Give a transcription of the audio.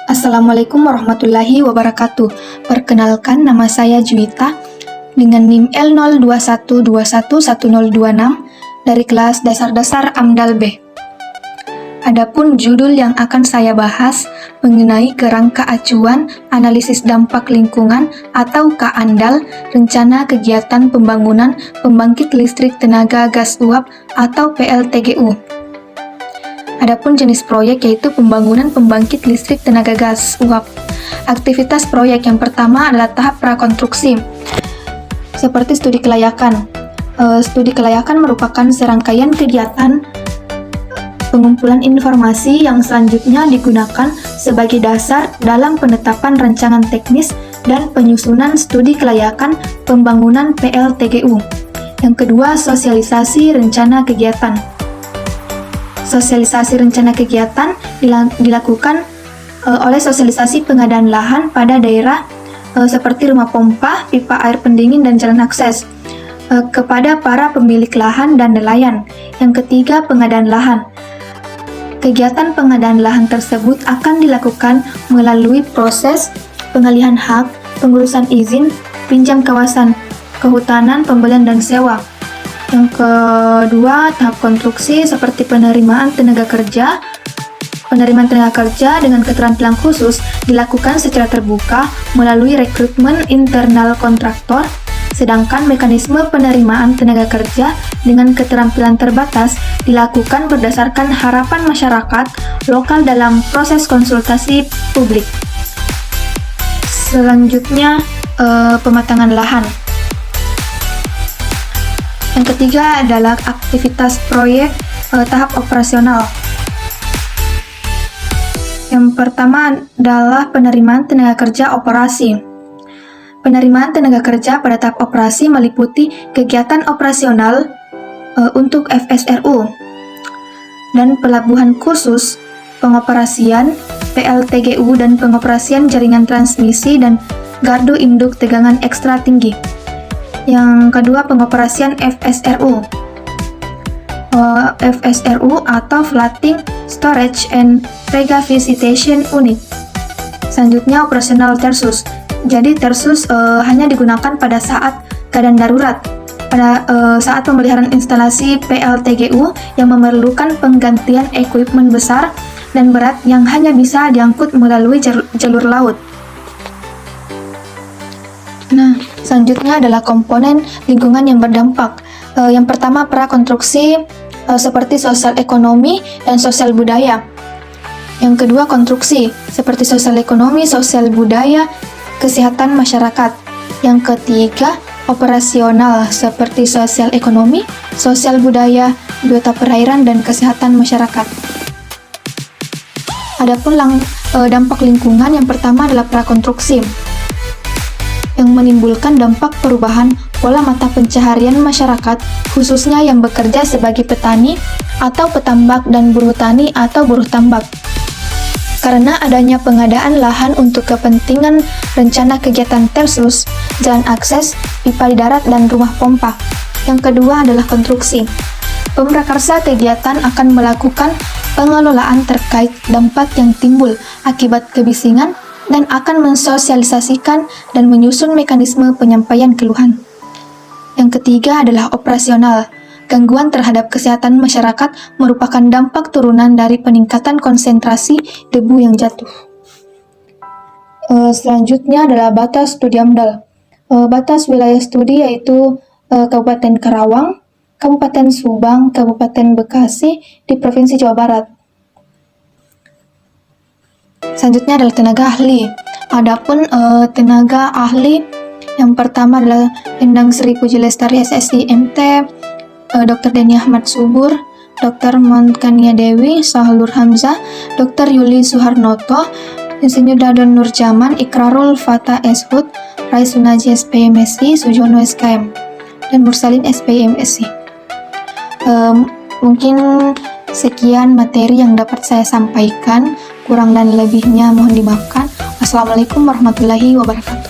Assalamualaikum warahmatullahi wabarakatuh. Perkenalkan, nama saya Juwita dengan NIM L0212111026 dari kelas Dasar-Dasar Amdal B. Adapun judul yang akan saya bahas mengenai kerangka acuan analisis dampak lingkungan atau KANDAL, rencana kegiatan pembangunan pembangkit listrik tenaga gas uap atau PLTGU. Adapun jenis proyek yaitu pembangunan pembangkit listrik tenaga gas uap. Aktivitas proyek yang pertama adalah tahap prakonstruksi, seperti studi kelayakan. Studi kelayakan merupakan serangkaian kegiatan pengumpulan informasi yang selanjutnya digunakan sebagai dasar dalam penetapan rancangan teknis dan penyusunan studi kelayakan pembangunan PLTGU. Yang kedua, sosialisasi rencana kegiatan. Sosialisasi rencana kegiatan dilakukan oleh sosialisasi pengadaan lahan pada daerah seperti rumah pompa, pipa air pendingin, dan jalan akses kepada para pemilik lahan dan nelayan. Yang ketiga, pengadaan lahan. Kegiatan pengadaan lahan tersebut akan dilakukan melalui proses pengalihan hak, pengurusan izin, pinjam kawasan, kehutanan, pembelian, dan sewa. Yang kedua, tahap konstruksi seperti penerimaan tenaga kerja. Penerimaan tenaga kerja dengan keterampilan khusus dilakukan secara terbuka melalui rekrutmen internal kontraktor, sedangkan mekanisme penerimaan tenaga kerja dengan keterampilan terbatas dilakukan berdasarkan harapan masyarakat lokal dalam proses konsultasi publik. Selanjutnya, pematangan lahan. Yang ketiga adalah aktivitas proyek tahap operasional. Yang pertama adalah penerimaan tenaga kerja operasi. Penerimaan tenaga kerja pada tahap operasi meliputi kegiatan operasional untuk FSRU dan pelabuhan khusus, pengoperasian PLTGU dan pengoperasian jaringan transmisi dan gardu induk tegangan ekstra tinggi. Yang kedua, pengoperasian FSRU. FSRU atau Floating Storage and Regasification Unit. Selanjutnya, operasional tersus. Jadi tersus hanya digunakan pada saat keadaan darurat, pada saat pemeliharaan instalasi PLTGU yang memerlukan penggantian equipment besar dan berat yang hanya bisa diangkut melalui jalur laut. Nah, selanjutnya adalah komponen lingkungan yang berdampak. Yang pertama, prakonstruksi seperti sosial ekonomi dan sosial budaya. Yang kedua, konstruksi seperti sosial ekonomi, sosial budaya, kesehatan masyarakat. Yang ketiga, operasional seperti sosial ekonomi, sosial budaya, biota perairan, dan kesehatan masyarakat. Adapun dampak lingkungan yang pertama adalah prakonstruksi, yang menimbulkan dampak perubahan pola mata pencaharian masyarakat, khususnya yang bekerja sebagai petani atau petambak dan buruh tani atau buruh tambak. Karena adanya pengadaan lahan untuk kepentingan rencana kegiatan tersus, jalan akses, pipa di darat, dan rumah pompa. Yang kedua adalah konstruksi. Pemrakarsa kegiatan akan melakukan pengelolaan terkait dampak yang timbul akibat kebisingan dan akan mensosialisasikan dan menyusun mekanisme penyampaian keluhan. Yang ketiga adalah operasional. Gangguan terhadap kesehatan masyarakat merupakan dampak turunan dari peningkatan konsentrasi debu yang jatuh. Selanjutnya adalah batas studi AMDAL. Batas wilayah studi yaitu Kabupaten Karawang, Kabupaten Subang, Kabupaten Bekasi di Provinsi Jawa Barat. Selanjutnya adalah tenaga ahli. Adapun tenaga ahli yang pertama adalah Endang Sri Puji Lestari SSI MT, Dr. Deni Ahmad Subur, Dr. Monkania Dewi, Sahlur Hamzah, Dr. Yuli Suharnoto, Insinyur Dadon Nurjaman, Ikrarul Fata Eshud, Rai Sunaji SPMSI, Sujono SKM, dan Mursalin SPMSI. Mungkin sekian materi yang dapat saya sampaikan. Kurang dan lebihnya mohon dimaafkan. Wassalamualaikum warahmatullahi wabarakatuh.